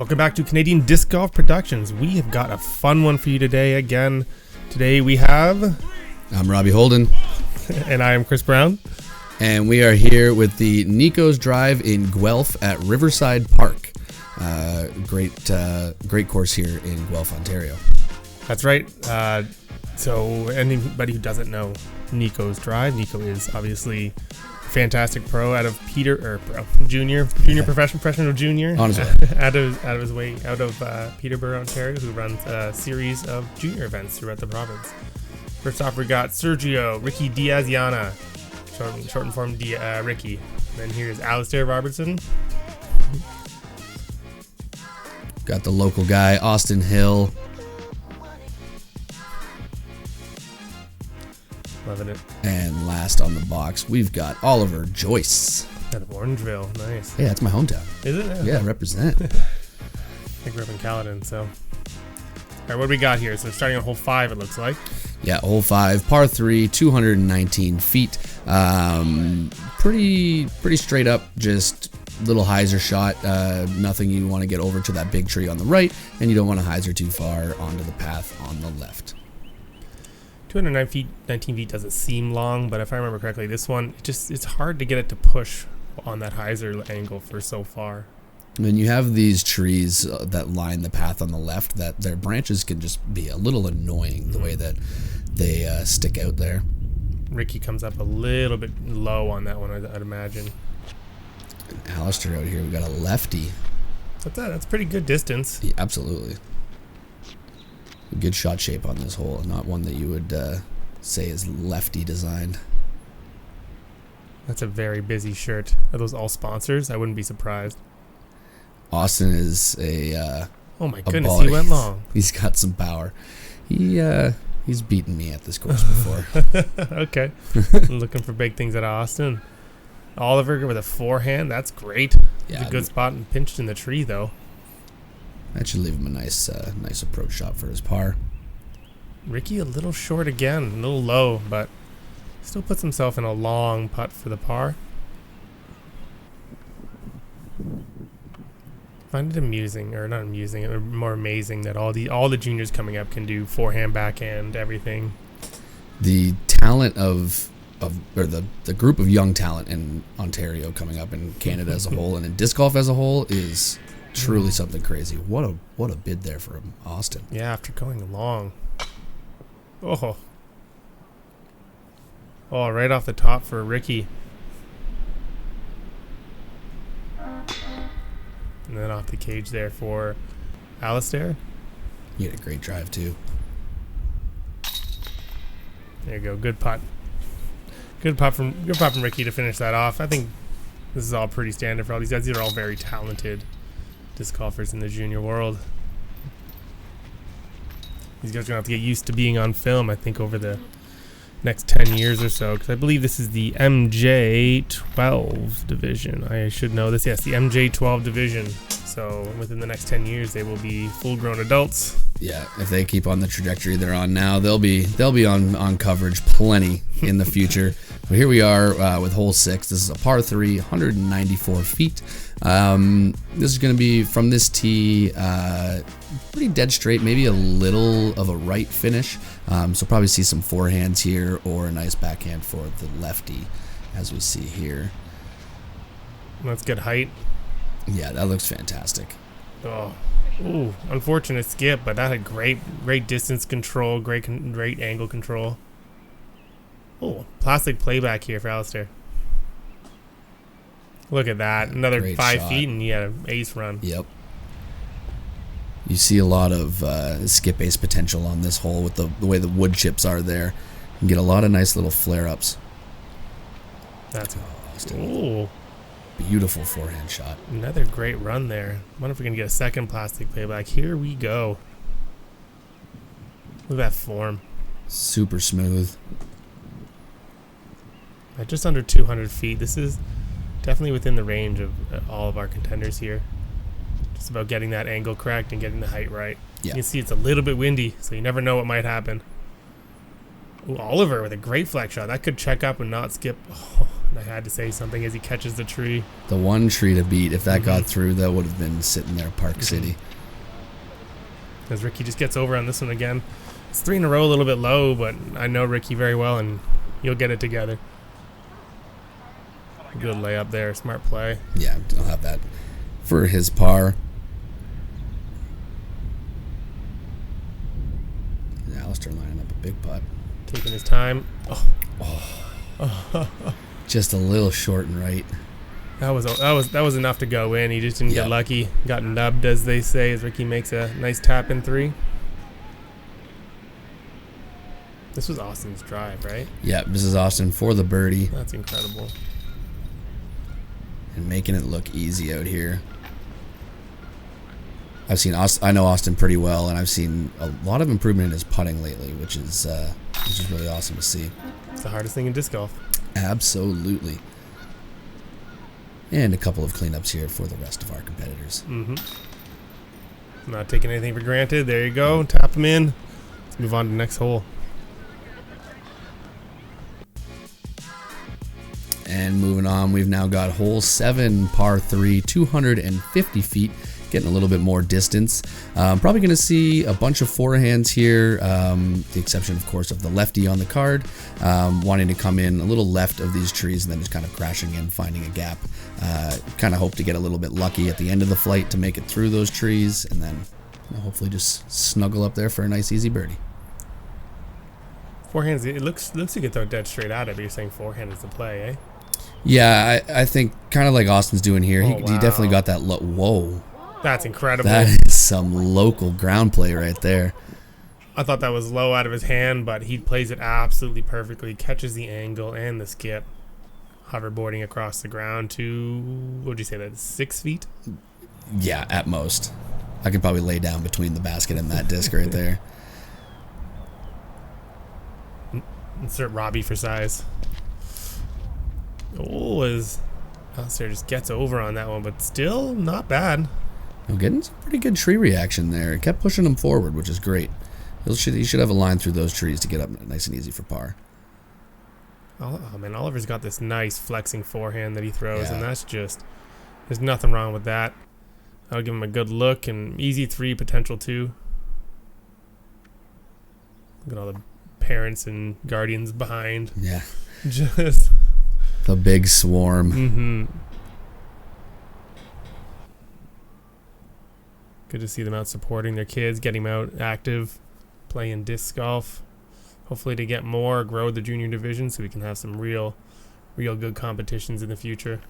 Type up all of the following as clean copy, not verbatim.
Welcome back to Canadian Disc Golf Productions. We have got a fun one for you today again. Today we have... I'm Robbie Holden. And I am Chris Brown. And we are here with the Nikko's Drive in Guelph at Riverside Park. Great course here in Guelph, Ontario. That's right. So anybody who doesn't know Nikko's Drive, Nikko is obviously fantastic pro out of junior professional junior On his way. out of Peterborough, Ontario, who runs a series of junior events throughout the province. First off, we got Ricky Diaz Yana, shortened form Ricky. Then here's Diaz Robertson. Got the local guy, Austin Hill. Loving it. And last on the box, we've got Joyce. Out of Orangeville. Nice. Yeah, that's my hometown. Is it? Yeah, represent. I grew up in Caledon, so. All right, what do we got here? So starting on hole 5, it looks like. Yeah, hole 5, par 3, 219 feet. Pretty straight up, just little hyzer shot. Nothing you want to get over to that big tree on the right, and you don't want to hyzer too far onto the path on the left. 219 feet doesn't seem long, but if I remember correctly, this one, it's hard to get it to push on that hyzer angle for so far. When you have these trees that line the path on the left, that their branches can just be a little annoying the way that they stick out there. Ricky comes up a little bit low on that one, I'd imagine. And Alistair out here, we got a lefty. That's pretty good distance. Yeah, absolutely. A good shot shape on this hole, not one that you would say is lefty designed. That's a very busy shirt. Are those all sponsors? I wouldn't be surprised. Austin is a oh my goodness, he went long. He's got some power. He's beaten me at this course before. Okay. Looking for big things out of Austin. Oliver with a forehand, that's great. Yeah, a good spot and pinched in the tree though. That should leave him a nice approach shot for his par. Ricky a little short again, a little low, but still puts himself in a long putt for the par. Find it amusing, or not amusing, or more amazing that all the juniors coming up can do forehand, backhand, everything. The talent of the group of young talent in Ontario coming up, in Canada as a whole, and in disc golf as a whole is truly something crazy. What a bid there for Austin. Yeah, after going long. Oh, right off the top for Ricky. And then off the cage there for Alistair. He had a great drive too. There you go. Good putt. Good putt from Ricky to finish that off. I think this is all pretty standard for all these guys. These are all very talented disc golfers in the junior world. These guys are going to have to get used to being on film, I think, over the next 10 years or so, because I believe this is the MJ12 division. I should know this. Yes, the MJ12 division. So within the next 10 years, they will be full-grown adults. Yeah, if they keep on the trajectory they're on now, they'll be on coverage plenty in the future. But here we are with hole 6. This is a par 3, 194 feet. This is going to be from this tee, pretty dead straight, maybe a little of a right finish. So probably see some forehands here or a nice backhand for the lefty, as we see here. That's good height. Yeah, that looks fantastic. Oh, ooh, unfortunate skip, but that had great distance control, great angle control. Oh, plastic playback here for Alistair. Look at that, another Great 5 shot. feet, and he had an ace run. Yep. You see a lot of skip ace potential on this hole with the way the wood chips are there. You can get a lot of nice little flare-ups. That's ooh. Beautiful forehand shot. Another great run there. I wonder if we can get a second plastic playback. Here we go. Look at that form. Super smooth. At just under 200 feet. This is definitely within the range of all of our contenders here. Just about getting that angle correct and getting the height right. Yeah. You can see it's a little bit windy, so you never know what might happen. Ooh, Oliver with a great flex shot. That could check up and not skip. Oh, I had to say something as he catches the tree. The one tree to beat, if that got through, that would have been sitting there, Park City. As Ricky just gets over on this one again. It's 3 in a row, a little bit low, but I know Ricky very well, and you'll get it together. Good layup there, smart play. Yeah, I'll have that for his par. Alistair lining up a big putt. Taking his time. Just a little short and right. That was enough to go in. He just didn't get lucky. Got nubbed, as they say, as Ricky makes a nice tap-in 3. This was Austin's drive, right? Yeah, this is Austin for the birdie. That's incredible. And making it look easy out here. I know Austin pretty well, and I've seen a lot of improvement in his putting lately, which is really awesome to see. It's the hardest thing in disc golf. Absolutely. And a couple of cleanups here for the rest of our competitors. Not taking anything for granted. There you go. Tap him in. Let's move on to the next hole. And moving on, we've now got hole 7, par 3, 250 feet. Getting a little bit more distance. Probably going to see a bunch of forehands here, the exception, of course, of the lefty on the card, wanting to come in a little left of these trees and then just kind of crashing in, finding a gap. Kind of hope to get a little bit lucky at the end of the flight to make it through those trees, and then hopefully just snuggle up there for a nice, easy birdie. Forehands, it looks like you throw dead straight at it, but you're saying forehand is the play, eh? Yeah, I think kind of like Austin's doing here. Oh, He definitely got that low. Whoa. That's incredible. That is some local ground play right there. I thought that was low out of his hand, but he plays it absolutely perfectly. Catches the angle and the skip. Hoverboarding across the ground to, what would you say, that's 6 feet? Yeah, at most. I could probably lay down between the basket and that disc right there. Insert Robbie for size. Oh, as Alistair just gets over on that one, but still not bad. Well, getting some pretty good tree reaction there. It kept pushing him forward, which is great. He should have a line through those trees to get up nice and easy for par. Oh man, Oliver's got this nice flexing forehand that he throws, Yeah. and that's just, there's nothing wrong with that. I'll give him a good look and easy 3 potential 2. Look at all the parents and guardians behind. Yeah. Just the big swarm. Good to see them out supporting their kids, getting them out active, playing disc golf. Hopefully to get more, grow the junior division so we can have some real good competitions in the future.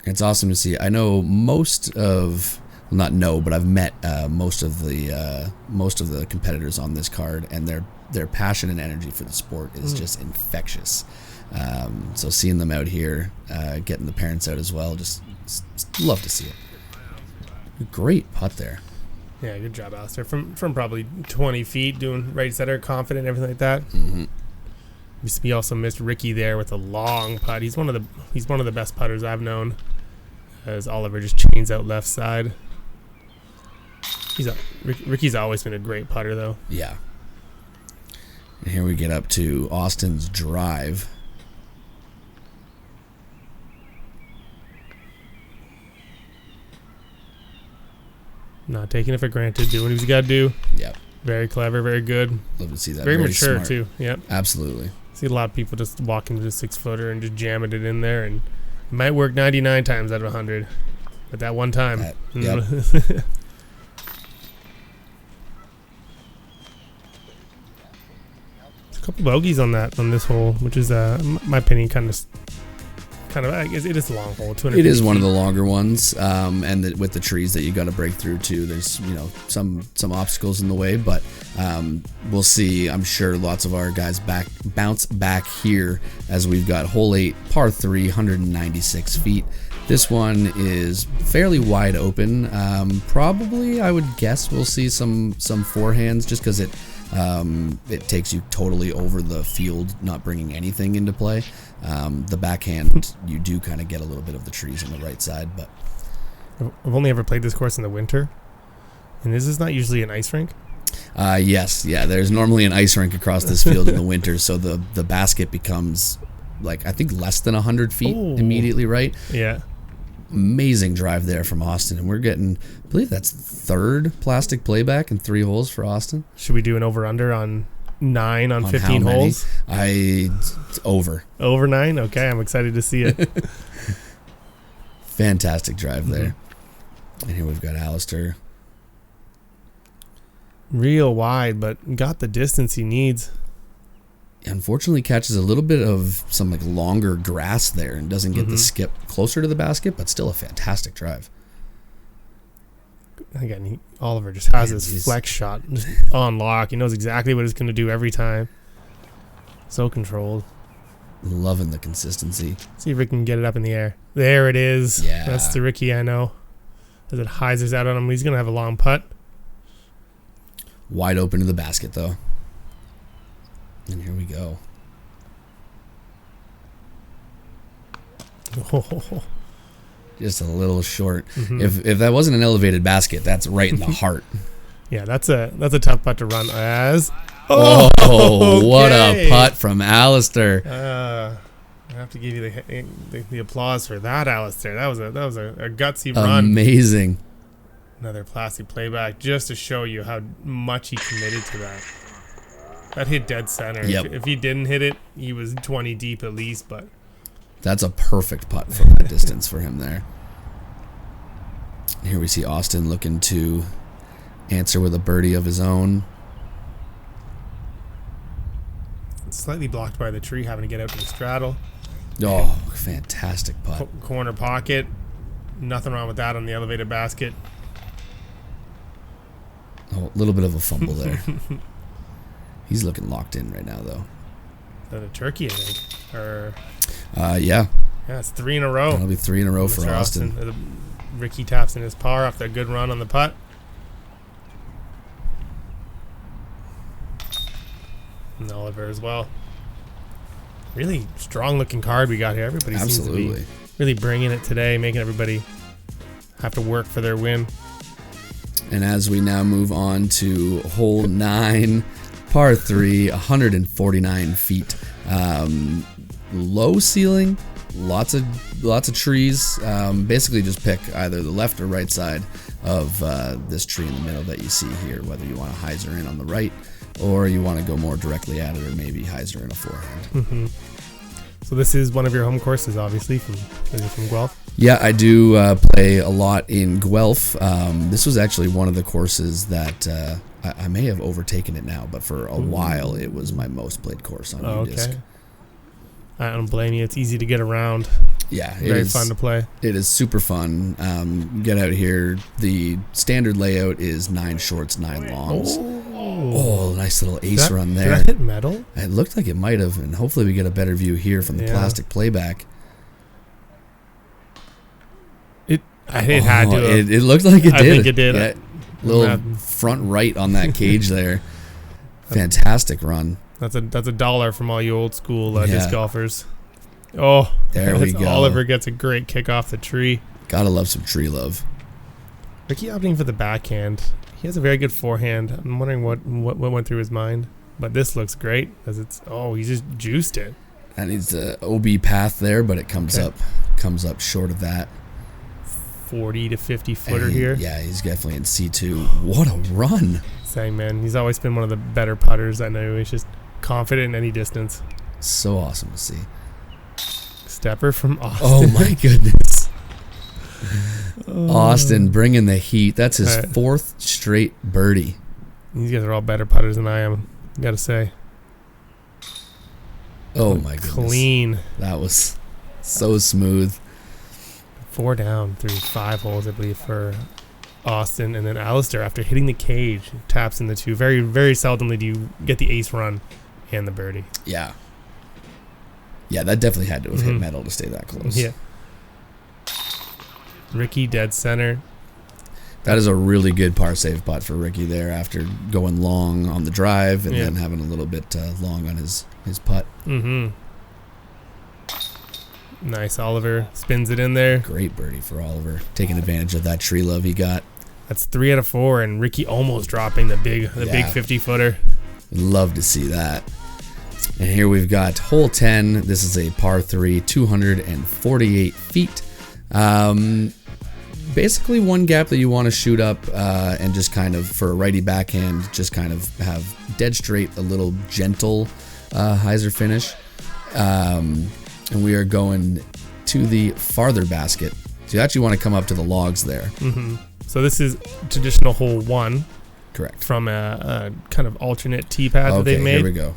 It's awesome to see. I know most of, well, not know, but I've met most of the competitors on this card, and their passion and energy for the sport is just infectious. So seeing them out here, getting the parents out as well, just love to see it. Great putt there. Yeah, good job, Alistair. From probably 20 feet, doing right center, confident, everything like that. We also missed Ricky there with a long putt. He's one of the best putters I've known. As Oliver just chains out left side. Ricky's always been a great putter, though. Yeah. And here we get up to Austin's drive. Not taking it for granted, doing what he's got to do. Yep. Very clever, very good. Love to see that. Very mature, smart. too. Yep. Absolutely. See a lot of people just walking to the 6-footer and just jamming it in there, and it might work 99 times out of 100. But that one time. Yep. A couple bogeys on this hole, which is, my opinion, kind of it is a long hole. 200. It is one of the longer ones, and with the trees that you got to break through too. There's some obstacles in the way, but we'll see. I'm sure lots of our guys bounce back here as we've got hole 8, par 3, 196 feet. This one is fairly wide open. Probably, I would guess we'll see some forehands just because it takes you totally over the field, not bringing anything into play. The backhand, you do kind of get a little bit of the trees on the right side, but I've only ever played this course in the winter, and this is not usually an ice rink. Yes, yeah. There's normally an ice rink across this field in the winter, so the basket becomes like I think less than 100 feet immediately right. Yeah. Amazing drive there from Austin, and we're getting, I believe that's third plastic playback in 3 holes for Austin. Should we do an over-under on 9 on 15 holes? Over 9? Okay, I'm excited to see it. Fantastic drive there. And here we've got Alistair. Real wide, but got the distance he needs. Unfortunately catches a little bit of some like longer grass there and doesn't get the skip closer to the basket, but still a fantastic drive. Again, Oliver just has his flex shot just on lock. He knows exactly what he's going to do every time. So controlled. Loving the consistency. See if we can get it up in the air. There it is. Yeah. That's the Ricky I know. As it hyzers out on him, he's going to have a long putt. Wide open to the basket, though. And here we go. Oh. Just a little short. If that wasn't an elevated basket, that's right in the heart. Yeah, that's a tough putt to run as. Oh, what a putt from Alistair. I have to give you the applause for that, Alistair. That was a gutsy run. Amazing. Another plastic playback just to show you how much he committed to that. That hit dead center. Yep. If he didn't hit it, he was 20 deep at least, but that's a perfect putt from that distance for him there. Here we see Austin looking to answer with a birdie of his own. Slightly blocked by the tree, having to get out to the straddle. Oh, fantastic putt. Corner pocket. Nothing wrong with that on the elevated basket. Oh, a little bit of a fumble there. He's looking locked in right now, though. Is that a turkey, I think? Or yeah. Yeah, it's 3 in a row. That'll be 3 in a row for Austin. Ricky taps in his par after a good run on the putt. And Oliver as well. Really strong-looking card we got here. Everybody seems to be really bringing it today, making everybody have to work for their win. And as we now move on to hole 9, par 3, 149 feet. Low ceiling, lots of trees. Basically just pick either the left or right side of this tree in the middle that you see here, whether you want to hyzer in on the right or you want to go more directly at it, or maybe hyzer in a forehand. So this is one of your home courses, obviously, from Guelph? Yeah, I do play a lot in Guelph. This was actually one of the courses that I may have overtaken it now, but for a while it was my most played course on U-Disc. I don't blame you. It's easy to get around. Yeah, very fun to play. It is super fun. Get out here. The standard layout is 9 shorts, 9 longs. Oh, nice little ace run there. Did that hit metal? It looked like it might have, and hopefully we get a better view here from the plastic playback. It had to. It looked like it did. I think it did. Yeah, little front right on that cage there. Fantastic run. That's a $1 from all you old school disc golfers. Oh, there we go. Oliver gets a great kick off the tree. Gotta love some tree love. Ricky opting for the backhand. He has a very good forehand. I'm wondering what went through his mind. But this looks great as he just juiced it. That needs the OB path there, but it comes up short of that. 40 to 50 footer here. Yeah, he's definitely in C2. What a run. Saying, man, he's always been one of the better putters I know. He's just confident in any distance. So awesome to see. Stepper from Austin. Oh my goodness. Austin bringing the heat. That's his 4th straight birdie. These guys are all better putters than I am, gotta say. Oh my goodness. Clean. That was so smooth. 4 down through 5 holes, I believe, for Austin. And then Alistair, after hitting the cage, taps in the 2. Very, very seldomly do you get the ace run and the birdie. Yeah. Yeah, that definitely had to have hit metal to stay that close. Yeah. Ricky dead center. That is a really good par save putt for Ricky there after going long on the drive and then having a little bit long on his putt. Nice. Oliver spins it in there. Great birdie for Oliver, taking advantage of that tree love he got. That's 3 out of 4, and Ricky almost dropping the big 50-footer. Love to see that. And here we've got hole 10. This is a par 3, 248 feet. Basically one gap that you want to shoot up and just kind of, for a righty backhand, just kind of have dead straight, a little gentle hyzer finish. And we are going to the farther basket. So you actually want to come up to the logs there. Mm-hmm. So this is traditional hole 1. Correct. From a kind of alternate tee pad that they've made. Here we go.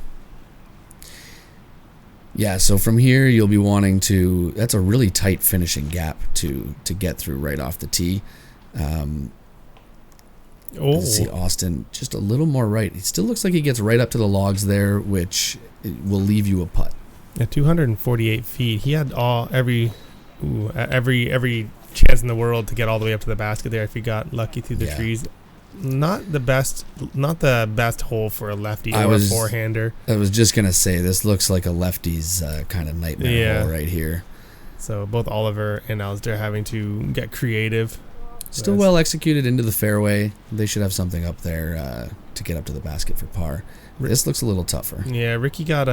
Yeah, so from here you'll be wanting to, that's a really tight finishing gap to get through right off the tee. Let's see Austin just a little more right. It still looks like he gets right up to the logs there, which will leave you a putt. At 248 feet, he had every chance in the world to get all the way up to the basket there if he got lucky through the trees. Not the best hole for a lefty or a four-hander. I was just gonna say this looks like a lefty's kind of nightmare hole right here. So both Oliver and Alistair having to get creative. Still well executed into the fairway. They should have something up there to get up to the basket for par. This looks a little tougher. Yeah, Ricky got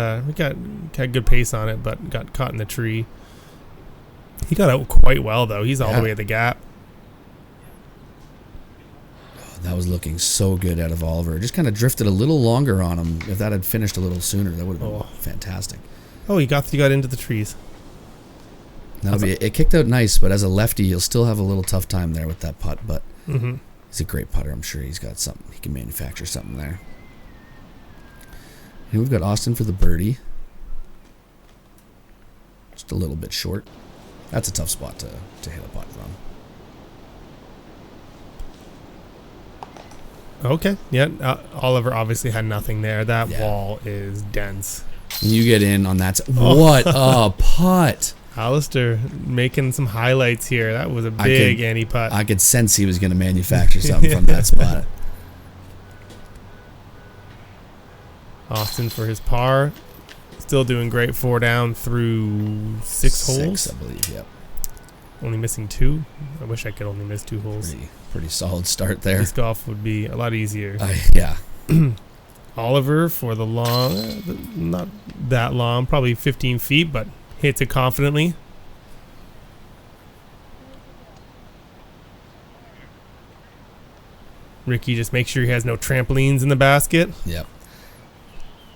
good pace on it, but got caught in the tree. He got out quite well though. He's all the way at the gap. That was looking so good out of Oliver. Just kind of drifted a little longer on him. If that had finished a little sooner, that would have been fantastic. Oh, he got into the trees. It kicked out nice, but as a lefty, you'll still have a little tough time there with that putt. But he's a great putter. I'm sure he's got something. He can manufacture something there. And we've got Austin for the birdie. Just a little bit short. That's a tough spot to hit a putt from. Okay. Yeah. Oliver obviously had nothing there. That wall is dense. When you get in on that. What a putt. Alistair making some highlights here. That was a big Annie putt. I could sense he was going to manufacture something from that spot. Austin for his par. Still doing great 4 down through 6 holes. 6, I believe, yep. Only missing 2. I wish I could only miss 2 holes. Pretty solid start there. Disc golf would be a lot easier. Yeah. Oliver for the long, not that long, probably 15 feet, but hits it confidently. Ricky just makes sure he has no trampolines in the basket. Yep.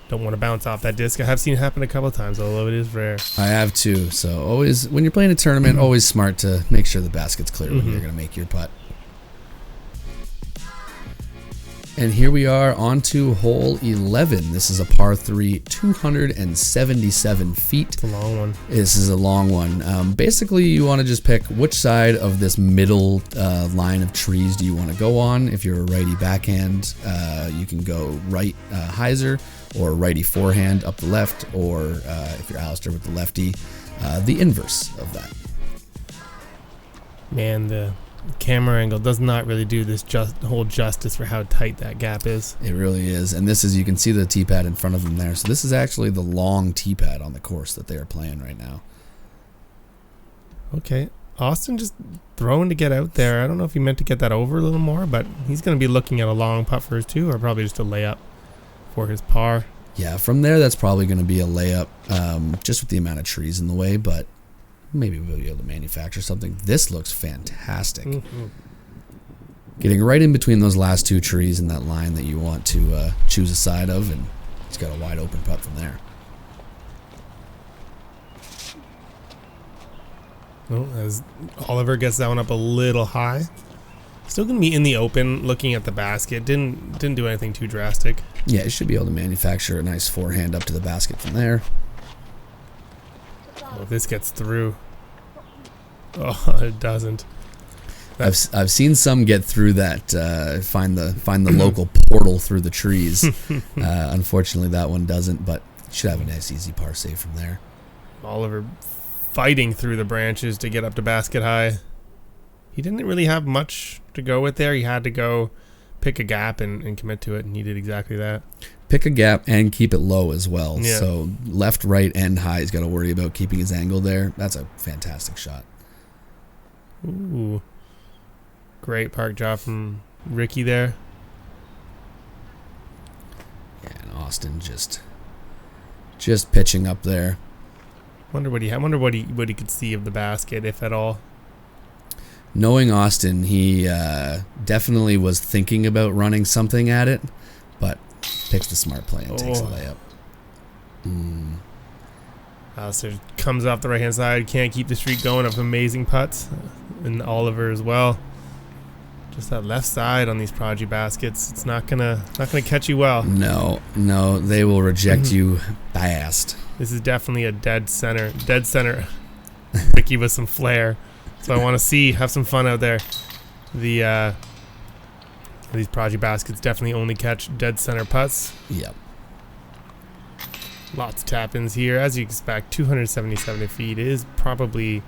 Don't want to bounce off that disc. I have seen it happen a couple of times, although it is rare. I have too. So always, when you're playing a tournament, always smart to make sure the basket's clear when you're going to make your putt. And here we are on to hole 11. This is a par 3, 277 feet. It's a long one. This is a long one. Basically, you want to just pick which side of this middle line of trees do you want to go on. If you're a righty backhand, you can go right hyzer, or righty forehand up the left, or if you're Alistair with the lefty, the inverse of that. Man, the camera angle does not really do this whole justice for how tight that gap is. It really is. And this is, you can see the tee pad in front of them there. So this is actually the long tee pad on the course that they are playing right now. Okay. Austin just throwing to get out there. I don't know if he meant to get that over a little more, but he's going to be looking at a long putt for his 2, or probably just a layup for his par. Yeah, from there that's probably going to be a layup, just with the amount of trees in the way, but maybe we'll be able to manufacture something. This looks fantastic. Getting right in between those last 2 trees in that line that you want to choose a side of, and he's got a wide open putt from there. Well, as Oliver gets that one up a little high. Still going to be in the open looking at the basket. Didn't do anything too drastic. Yeah, he should be able to manufacture a nice forehand up to the basket from there. Oh, if this gets through. Oh, it doesn't. I've seen some get through that. Find the local portal through the trees. Unfortunately, that one doesn't, but should have a nice easy par save from there. Oliver fighting through the branches to get up to basket high. He didn't really have much to go with there. He had to go pick a gap and commit to it, and he did exactly that. Pick a gap and keep it low as well. Yeah. So left, right, and high, he's got to worry about keeping his angle there. That's a fantastic shot. Ooh. Great park job from Ricky there. Yeah, and Austin just Just pitching up there. I wonder what he could see of the basket, if at all. Knowing Austin, he definitely was thinking about running something at it, but picks the smart play and takes a layup. Alistair comes off the right-hand side, can't keep the streak going of amazing putts. And Oliver as well. Just that left side on these Prodigy baskets, it's not gonna catch you well. No, they will reject you fast. This is definitely a dead center. Ricky with some flair. So I want to have some fun out there. These Prodigy baskets definitely only catch dead center putts. Yep. Lots of tap-ins here, as you expect. 277 feet is probably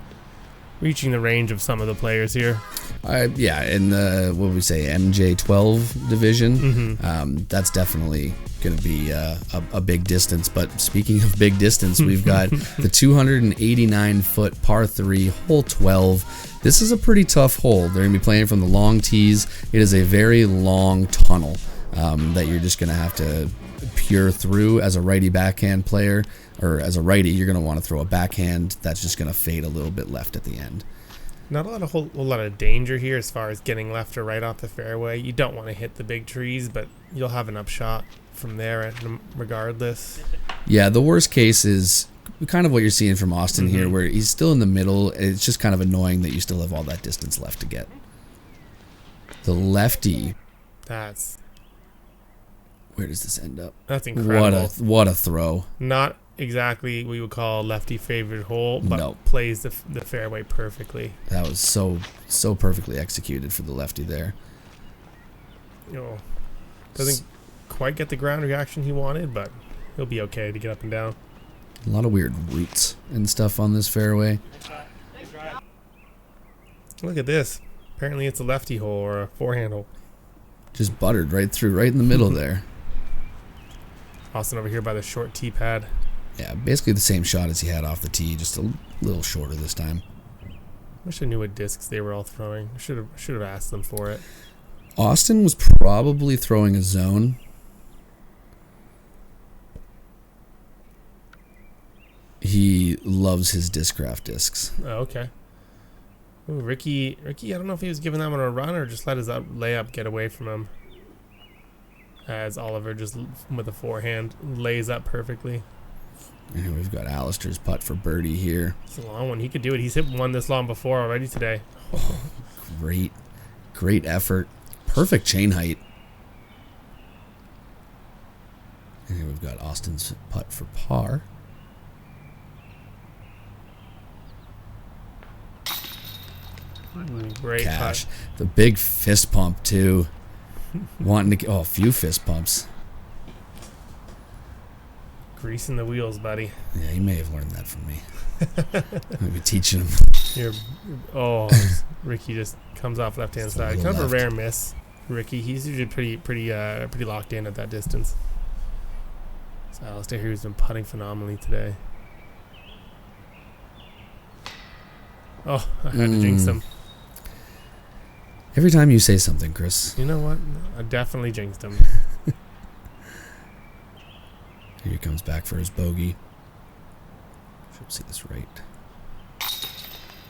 reaching the range of some of the players here. Yeah, in the, what would we say, MJ12 division, that's definitely going to be a big distance. But speaking of big distance, we've got the 289-foot par 3, hole 12. This is a pretty tough hole. They're going to be playing from the long tees. It is a very long tunnel that you're just going to have to pure through as a righty backhand player. Or as a righty, you're going to want to throw a backhand that's just going to fade a little bit left at the end. Not a whole lot of danger here as far as getting left or right off the fairway. You don't want to hit the big trees, but you'll have an upshot from there regardless. Yeah, the worst case is kind of what you're seeing from Austin here, where he's still in the middle. It's just kind of annoying that you still have all that distance left to get. The lefty. Where does this end up? That's incredible. What a throw. Not exactly what you would call a lefty favorite hole, but plays the fairway perfectly. That was so perfectly executed for the lefty there. Doesn't quite get the ground reaction he wanted, but he'll be okay to get up and down. A lot of weird roots and stuff on this fairway. Look at this. Apparently it's a lefty hole or a forehand hole. Just buttered right through, right in the middle there. Austin over here by the short tee pad. Yeah, basically the same shot as he had off the tee, just a little shorter this time. Wish I knew what discs they were all throwing. Should have asked them for it. Austin was probably throwing a zone. He loves his Discraft discs. Oh, okay. Ooh, Ricky, I don't know if he was giving that one a run or just let his layup get away from him. As Oliver just with a forehand lays up perfectly. And we've got Alistair's putt for birdie here. It's a long one. He could do it. He's hit one this long before already today. Oh, great effort. Perfect chain height. And here we've got Austin's putt for par. Great Cash. putt. The big fist pump too. Wanting to a few fist pumps. Greasing the wheels, buddy. Yeah, he may have learned that from me. Maybe teaching him. Ricky just comes off left-hand side. Kind of a rare miss, Ricky. He's usually pretty locked in at that distance. So Alistair here has been putting phenomenally today. Oh, I had to jinx him. Every time you say something, Chris. You know what? I definitely jinxed him. Here he comes back for his bogey. Should see this right.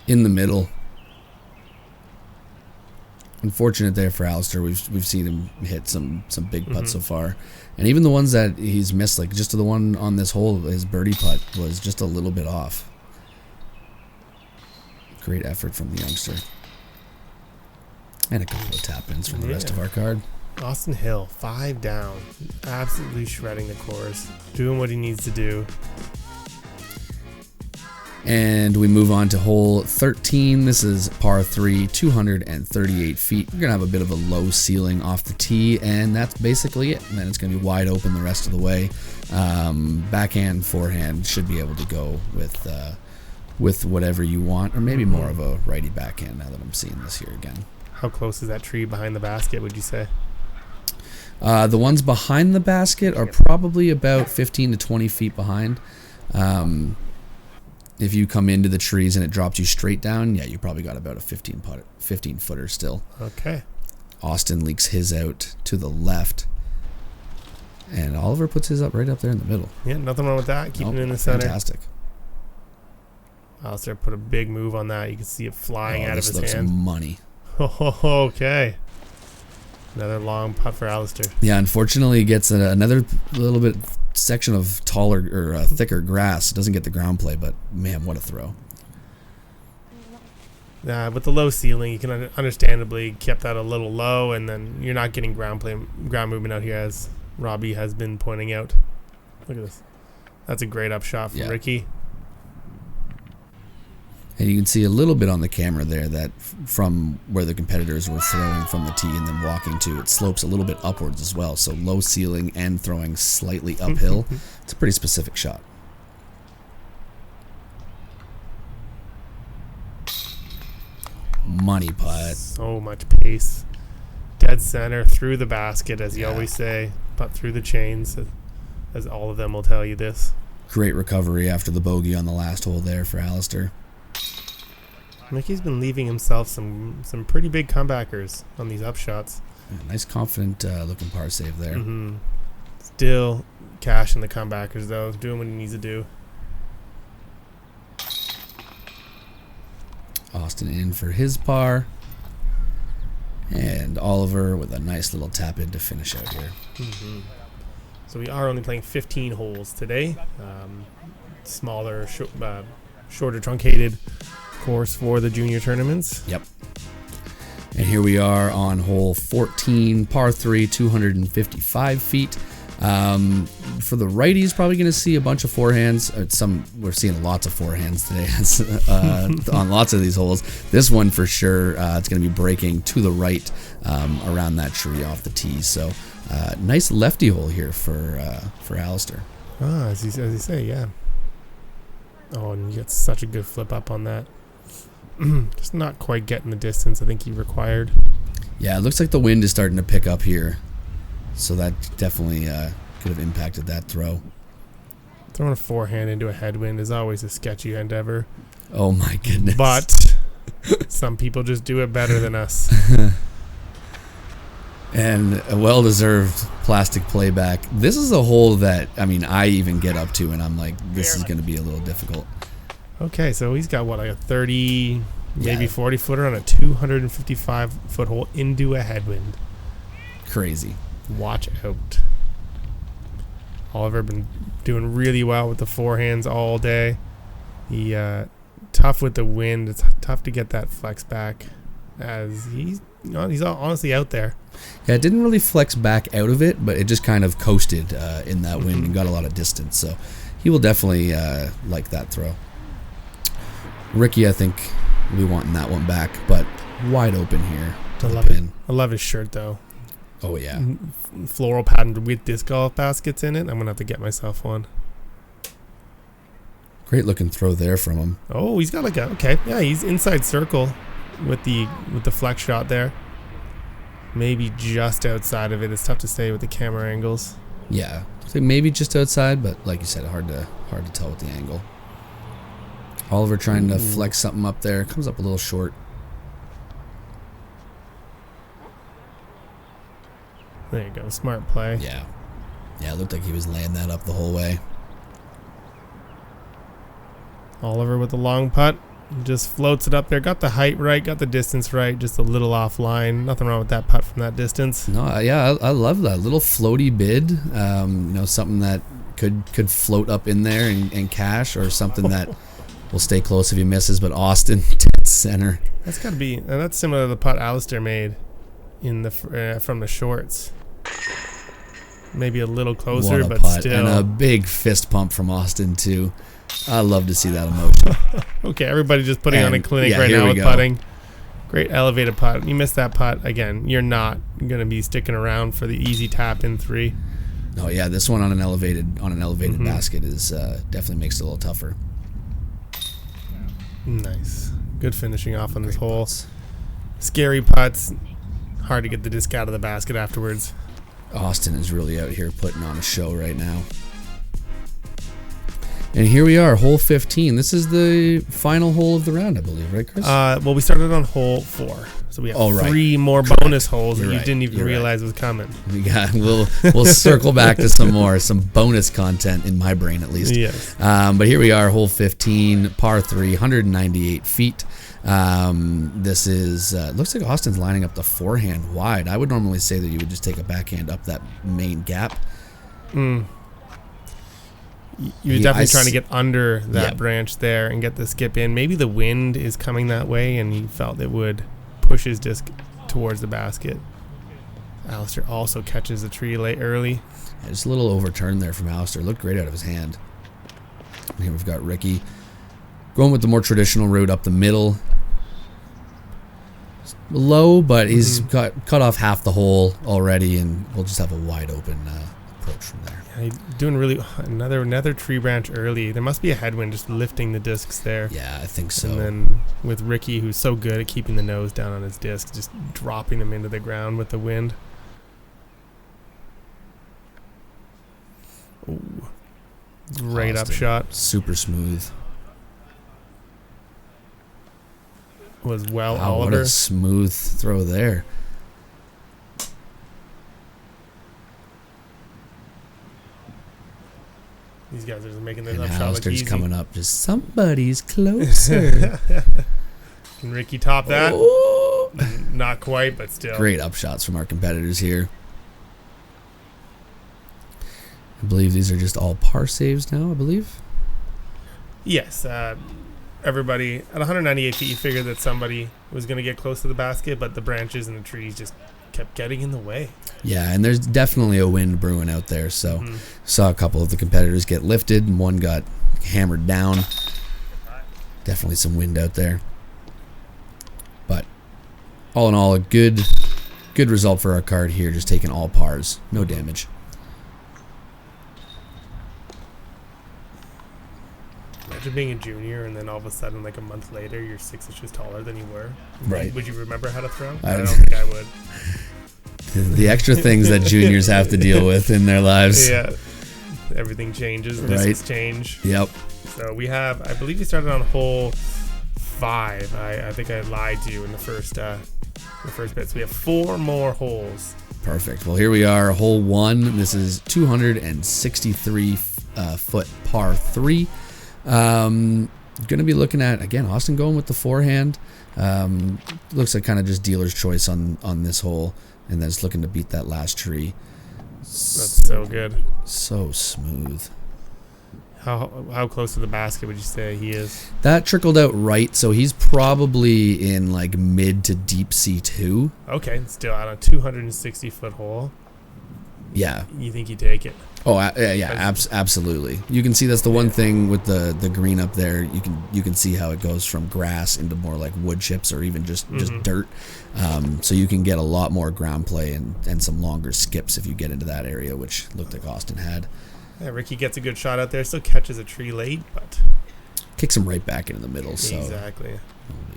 In the middle. Unfortunate there for Alistair. We've seen him hit some big putts so far. And even the ones that he's missed, like just the one on this hole, his birdie putt was just a little bit off. Great effort from the youngster. And a couple of tap-ins from the rest of our card. Austin Hill, 5 down. Absolutely shredding the course. Doing what he needs to do. And we move on to hole 13. This is par 3, 238 feet. We're going to have a bit of a low ceiling off the tee, and that's basically it. And then it's going to be wide open the rest of the way. Backhand, forehand should be able to go with whatever you want, or maybe more of a righty backhand now that I'm seeing this here again. How close is that tree behind the basket, would you say? The ones behind the basket are probably about 15 to 20 feet behind. If you come into the trees and it drops you straight down, yeah, you probably got about a 15 footer still. Okay. Austin leaks his out to the left. And Oliver puts his up right up there in the middle. Yeah, nothing wrong with that. Keeping it in the center. Fantastic. Alistair put a big move on that. You can see it flying out of his this hand. looks money. Okay. Another long putt for Alistair. Yeah, unfortunately, he gets another little bit section of taller or thicker grass. Doesn't get the ground play, but man, what a throw. With the low ceiling, you can understandably kept that a little low, and then you're not getting ground movement out here, as Robbie has been pointing out. Look at this. That's a great upshot from Ricky. And you can see a little bit on the camera there that from where the competitors were throwing from the tee and then walking to, it slopes a little bit upwards as well. So low ceiling and throwing slightly uphill. It's a pretty specific shot. Money putt. So much pace. Dead center, through the basket, as you always say. Putt through the chains, as all of them will tell you this. Great recovery after the bogey on the last hole there for Alistair. Mickey's been leaving himself some pretty big comebackers on these upshots. Yeah, nice confident looking par save there. Still cashing the comebackers though, doing what he needs to do. Austin in for his par. And Oliver with a nice little tap in to finish out here. So we are only playing 15 holes today. Smaller, shorter truncated course for the junior tournaments. Yep. And here we are on hole 14, par 3, 255 feet. For the righties, probably going to see a bunch of forehands. We're seeing lots of forehands today on lots of these holes. This one for sure, it's going to be breaking to the right around that tree off the tee. So nice lefty hole here for Alistair. As you say, yeah. Oh, and you get such a good flip up on that. Just not quite getting the distance I think he required. Yeah, it looks like the wind is starting to pick up here. So that definitely could have impacted that throw. Throwing a forehand into a headwind is always a sketchy endeavor. Oh my goodness. But some people just do it better than us. And a well-deserved plastic playback. This is a hole that, I even get up to and I'm like, this is going to be a little difficult. Okay, so he's got like a 30, maybe 40 footer on a 255 foot hole into a headwind. Crazy. Watch out. Oliver been doing really well with the forehands all day. He tough with the wind. It's tough to get that flex back, as he's honestly out there. Yeah, it didn't really flex back out of it, but it just kind of coasted in that wind and got a lot of distance. So he will definitely like that throw. Ricky, I think we want that one back, but wide open here to the pin. I love his shirt though. Oh yeah, floral patterned with disc golf baskets in it. I'm gonna have to get myself one. Great looking throw there from him. Oh, he's got he's inside circle with the flex shot there. Maybe just outside of it. It's tough to say with the camera angles. Yeah, I think maybe just outside, but like you said, hard to tell with the angle. Oliver trying to flex something up there, comes up a little short. There you go, smart play. Yeah, it looked like he was laying that up the whole way. Oliver with the long putt, just floats it up there. Got the height right, got the distance right, just a little offline. Nothing wrong with that putt from that distance. No, yeah, I love that little floaty bid. Something that could float up in there and cash, or something that will stay close if he misses. But Austin, dead center. That's got to be, and that's similar to the putt Alistair made in the from the shorts. Maybe a little closer, but putt. Still. And a big fist pump from Austin too. I love to see that emotion. Okay, everybody just putting on a clinic right now with putting. Great elevated putt. You missed that putt again. You're not gonna be sticking around for the easy tap in 3. Oh yeah, this one on an elevated basket is definitely makes it a little tougher. Nice, good finishing off on this hole. Scary putts. Hard to get the disc out of the basket afterwards. Austin is really out here putting on a show right now. And here we are, hole 15. This is the final hole of the round, I believe, right, Chris? Well, we started on hole 4, so we have 3 more bonus holes that you didn't even realize was coming. We'll circle back to some bonus content in my brain at least. Yes. But here we are, hole 15, par 3, 198 feet. This is looks like Austin's lining up the forehand wide. I would normally say that you would just take a backhand up that main gap. You're definitely trying to get under that branch there and get the skip in. Maybe the wind is coming that way, and he felt it would push his disc towards the basket. Alistair also catches the tree late early. Yeah, just a little overturn there from Alistair. Looked great out of his hand. And here we've got Ricky going with the more traditional route up the middle. Low, but he's got cut off half the hole already, and we'll just have a wide open approach from there. Yeah, he's doing really another tree branch early. There must be a headwind just lifting the discs there. Yeah, I think so. And then with Ricky, who's so good at keeping the nose down on his discs, just dropping them into the ground with the wind. Ooh. Great Austin, upshot. super smooth. Was well Wow, Oliver. what a smooth throw there. These guys are just making this And upshot look Alistair's easy. coming up. Just somebody's closer. Can Ricky top that? Oh. Not quite, but still. Great upshots from our competitors here. I believe these are just all par saves now, I believe. Yes. Everybody at 198 feet, you figured that somebody was going to get close to the basket, but the branches and the trees just kept getting in the way. Yeah, and there's definitely a wind brewing out there. So saw a couple of the competitors get lifted, and one got hammered down. Definitely some wind out there. But all in all, a good result for our card here. Just taking all pars, no damage. Imagine being a junior and then all of a sudden, like a month later, you're 6 inches taller than you were. Right. Would you remember how to throw? I don't think I would. The extra things that juniors have to deal with in their lives. Yeah. Everything changes. Discs change. Yep. So we have, I believe we started on hole 5. I think I lied to you in the first bit. So we have 4 more holes. Perfect. Well, here we are, hole 1. This is 263 foot par 3. Going to be looking at, again, Austin going with the forehand. Looks like kind of just dealer's choice on this hole, and then just looking to beat that last tree. That's so good. So smooth. How close to the basket would you say he is? That trickled out right, so he's probably in like mid to deep C2. Okay, still on a 260 foot hole. Yeah. You think he'd take it? Oh yeah, absolutely. You can see that's the one thing with the green up there. You can see how it goes from grass into more like wood chips or even just dirt. So you can get a lot more ground play and some longer skips if you get into that area, which looked like Austin had. Yeah, Ricky gets a good shot out there. Still catches a tree late, but kicks him right back into the middle. So exactly.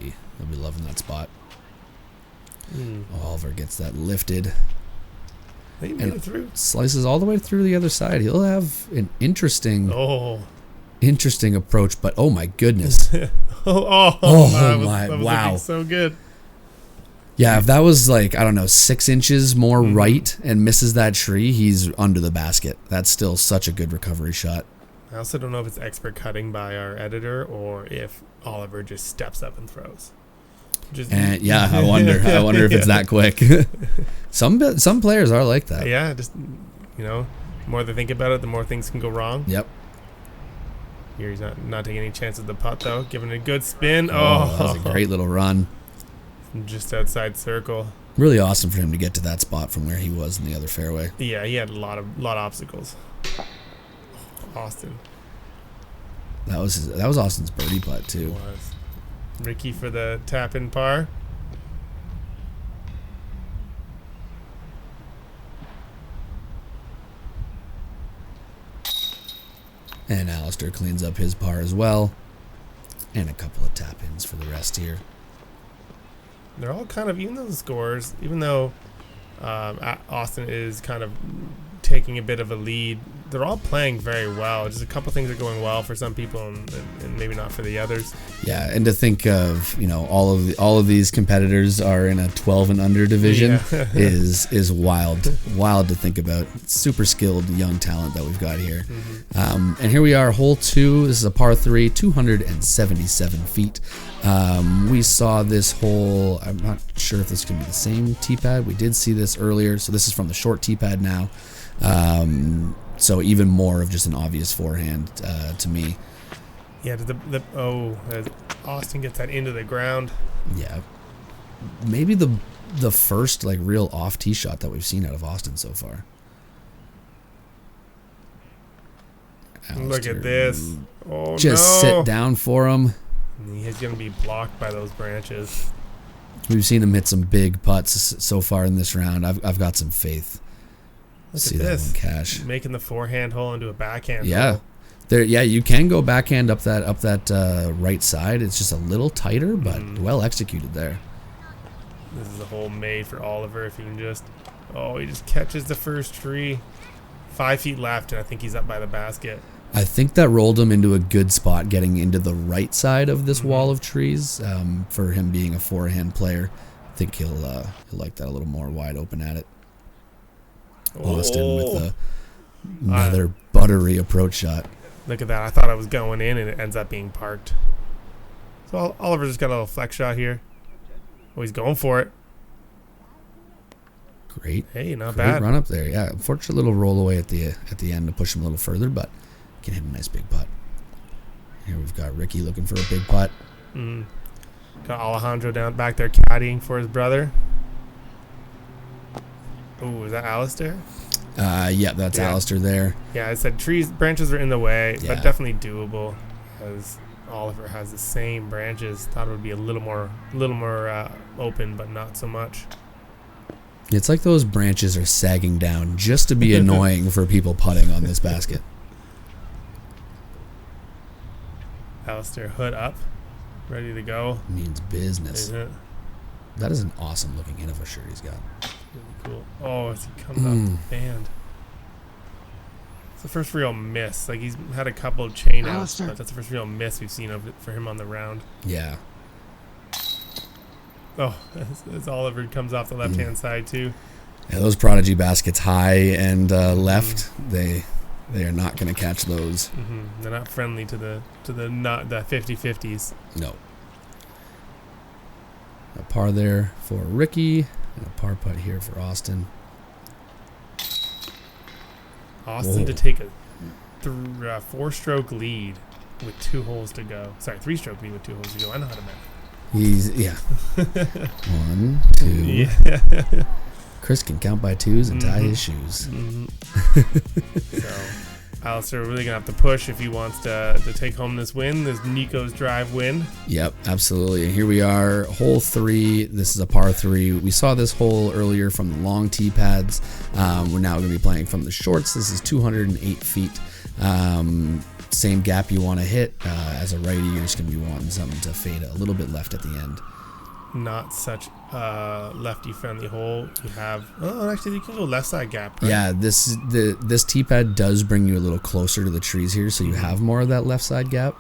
He'll be loving that spot. Oliver gets that lifted. He made it through. Slices all the way through the other side. He'll have an interesting approach, but oh my goodness. That was wow. So good. Yeah, if that was like, I don't know, 6 inches more right and misses that tree, he's under the basket. That's still such a good recovery shot. I also don't know if it's expert cutting by our editor or if Oliver just steps up and throws. Yeah, I wonder if it's that quick. Some players are like that. Yeah, just, the more they think about it, the more things can go wrong. Yep. Here he's not taking any chances with the putt, though. Giving it a good spin. That was a great little run. Just outside circle. Really awesome for him to get to that spot from where he was in the other fairway. Yeah, he had a lot of obstacles. Austin. That was Austin's birdie putt too. It was. Ricky for the tap in par. And Alistair cleans up his par as well. And a couple of tap ins for the rest here. They're all kind of, even though Austin is kind of taking a bit of a lead. They're all playing very well. Just a couple things are going well for some people and maybe not for the others. Yeah, and to think of, all of these competitors are in a 12 and under division is wild to think about. Super skilled young talent that we've got here. And here we are, hole 2. This is a par 3, 277 feet. We saw this hole. I'm not sure if this is going to be the same tee pad. We did see this earlier, so this is from the short tee pad now. So even more of just an obvious forehand to me. Yeah, as Austin gets that into the ground. Yeah, maybe the first like real off tee shot that we've seen out of Austin so far. Look at this! Oh just sit down for him. He's gonna be blocked by those branches. We've seen him hit some big putts so far in this round. I've got some faith. Look at this. That one cash. Making the forehand hole into a backhand hole. You can go backhand up that right side. It's just a little tighter, but well executed there. This is a hole made for Oliver if he can just... Oh, he just catches the first tree. 5 feet left, and I think he's up by the basket. I think that rolled him into a good spot getting into the right side of this wall of trees. For him being a forehand player, I think he'll like that a little more wide open at it. Austin with another buttery approach shot. Look at that. I thought I was going in, and it ends up being parked. So Oliver just got a little flex shot here. Oh, he's going for it. Great. Hey, not Great bad. Run up there. Yeah, unfortunate little roll away at the end to push him a little further, but can hit a nice big putt. Here we've got Ricky looking for a big putt. Got Alejandro down back there caddying for his brother. Oh, is that Alistair? Yeah, that's Alistair there. Yeah, I said branches are in the way, but definitely doable. As Oliver has the same branches, thought it would be a little more open, but not so much. It's like those branches are sagging down just to be annoying for people putting on this basket. Alistair hood up, ready to go. Means business. Isn't it? That is an awesome looking Innova shirt he's got. Really cool. Oh, as he comes off the band. It's the first real miss. Like, he's had a couple of chain outs, but that's the first real miss we've seen for him on the round. Yeah. Oh, as Oliver comes off the left-hand side, too. Yeah, those Prodigy baskets high and left, they are not going to catch those. They're not friendly to the 50-50s. No. A par there for Ricky, and a par putt here for Austin. Austin to take a 4-stroke lead with 2 holes to go. Sorry, 3-stroke lead with 2 holes to go. I know how to math. He's 1, 2. Yeah. Chris can count by 2s and tie his shoes. So, Alistair really gonna have to push if he wants to take home this win, this Nikko's drive win. Yep, absolutely. And here we are, hole 3. This is a par 3. We saw this hole earlier from the long tee pads. We're now going to be playing from the shorts. This is 208 feet. Same gap you want to hit. As a righty, you're just going to be wanting something to fade a little bit left at the end. Not such a lefty-friendly hole. You have... Oh, actually, you can go left side gap, right? Yeah, this tee pad does bring you a little closer to the trees here, so you have more of that left side gap.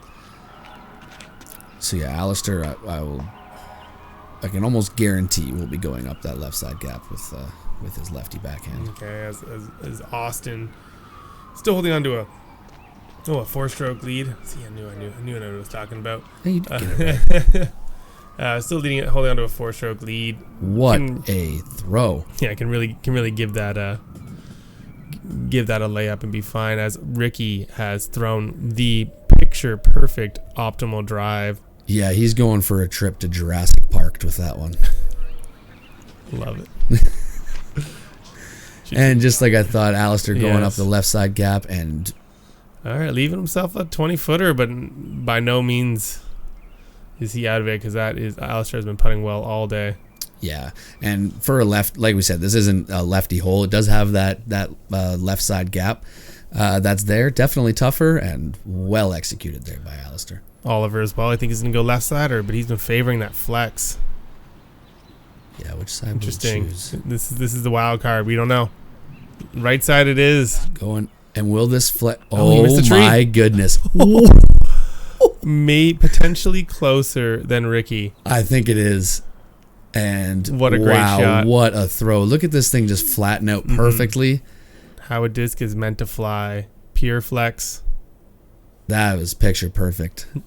So yeah, Alistair, I can almost guarantee we'll be going up that left side gap with his lefty backhand. Okay, as Austin still holding on to a 4-stroke lead. See, I knew what I was talking about. Hey, you get it right. Still holding on to a 4-stroke lead. What a throw! Yeah, can really give that a layup and be fine. As Ricky has thrown the picture perfect optimal drive. Yeah, he's going for a trip to Jurassic Park with that one. Love it. And just like I thought, Alistair going up the left side gap and. All right, leaving himself a 20-footer, but by no means is he out of it, because Alistair has been putting well all day. Yeah, and for a left, like we said, this isn't a lefty hole. It does have that left side gap that's there. Definitely tougher and well executed there by Alistair. Oliver as well. I think he's going to go left sider, but he's been favoring that flex. Yeah, which side? Interesting. This is the wild card. We don't know. Right side it is. Going. And will this flip? he Oh, missed the tree. my goodness. May potentially closer than Ricky. I think it is. And what a great shot. What a throw. Look at this thing just flatten out perfectly. How a disc is meant to fly. Pure flex. That was picture perfect. I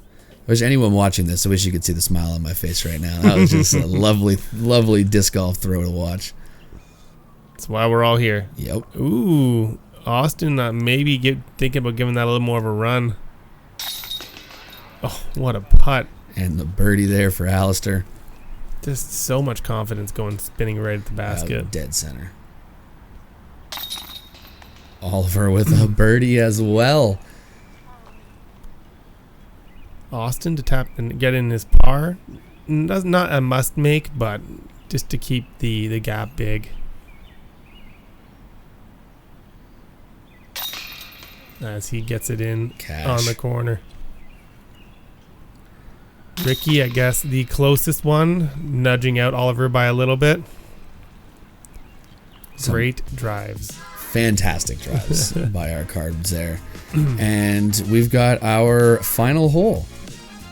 wish anyone watching this, I wish you could see the smile on my face right now. That was just a lovely, lovely disc golf throw to watch. That's why we're all here. Yep. Ooh, Austin maybe thinking about giving that a little more of a run. Oh, what a putt. And the birdie there for Alistair. Just so much confidence going spinning right at the basket. Dead center. Oliver with a birdie as well. Austin to tap and get in his par. Not a must make, but just to keep the gap big. As he gets it in on the corner. Ricky, I guess, the closest one, nudging out Oliver by a little bit. Great drives. Fantastic drives by our cards there. And we've got our final hole.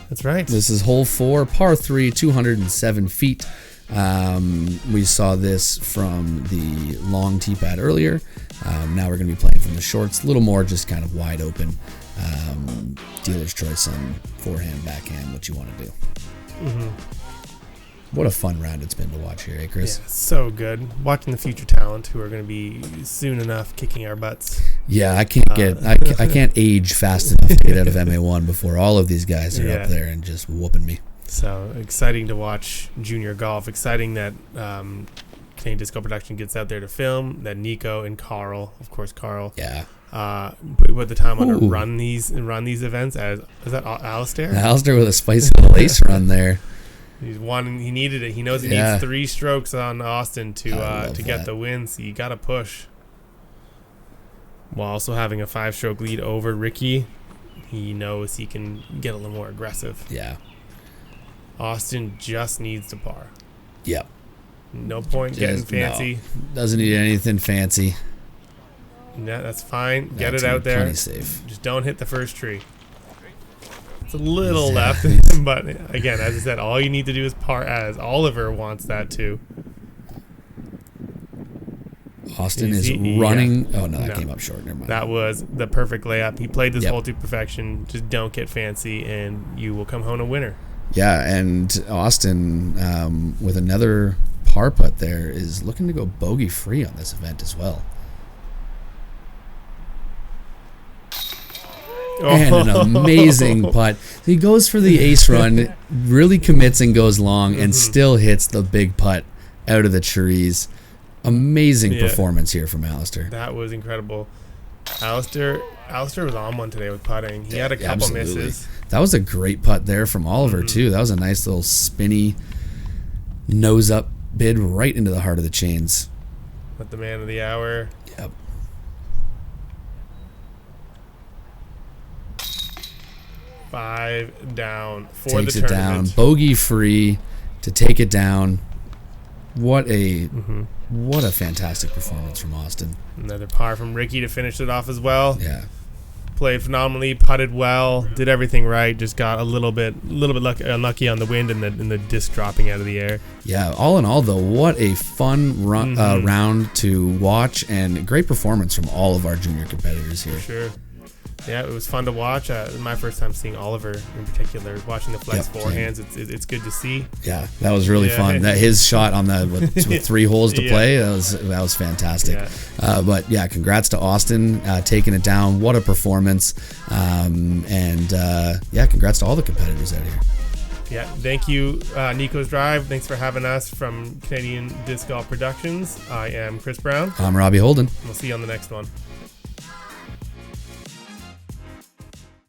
That's right. This is hole 4, par 3, 207 feet. We saw this from the long tee pad earlier. Now we're going to be playing from the shorts, a little more just kind of wide open. Dealer's choice on forehand, backhand, what you want to do. What a fun round it's been to watch here, eh, Chris? Yeah, so good. Watching the future talent who are going to be soon enough kicking our butts. Yeah, I can't I can't age fast enough to get out of MA1 before all of these guys are up there and just whooping me. So exciting to watch junior golf. Exciting that Canadian Disco Production gets out there to film. That Nikko and Carl, of course, put the time on to run these events. Is that Alistair? Alistair with a spice of the lace run there. He's won. He needed it. He knows he needs 3 strokes on Austin to get the win. So you got to push. While also having a 5-stroke lead over Ricky, he knows he can get a little more aggressive. Yeah. Austin just needs to par. Yep. No point getting fancy. No. Doesn't need anything fancy. Yeah, that's fine. Get it out there. Plenty safe. Just don't hit the first tree. It's a little left, but again, as I said, all you need to do is par, as Oliver wants that too. Austin is running. Yeah. Oh, no, that came up short. Never mind. That was the perfect layup. He played this hole to perfection. Just don't get fancy, and you will come home a winner. Yeah, and Austin, with another par putt there, is looking to go bogey free on this event as well. And an amazing putt. He goes for the ace run, really commits and goes long, and still hits the big putt out of the trees. Amazing performance here from Alistair. That was incredible. Alistair was on one today with putting. He had a couple misses. That was a great putt there from Oliver, too. That was a nice little spinny nose-up bid right into the heart of the chains. With the man of the hour. Yep. Five down for Takes the it tournament. down, bogey free to take it down. What a fantastic performance from Austin. Another par from Ricky to finish it off as well. Yeah. Played phenomenally, putted well, did everything right. Just got a little bit unlucky on the wind and the disc dropping out of the air. Yeah. All in all, though, what a fun round to watch, and great performance from all of our junior competitors here. For sure. Yeah, it was fun to watch. My first time seeing Oliver in particular, watching the flex forehands. It's good to see. Yeah, that was really fun. That his shot on the with 3 holes to play, that was fantastic. Yeah. But yeah, congrats to Austin taking it down. What a performance! Congrats to all the competitors out here. Yeah, thank you, Nikko's Drive. Thanks for having us from Canadian Disc Golf Productions. I am Chris Brown. I'm Robbie Holden. We'll see you on the next one.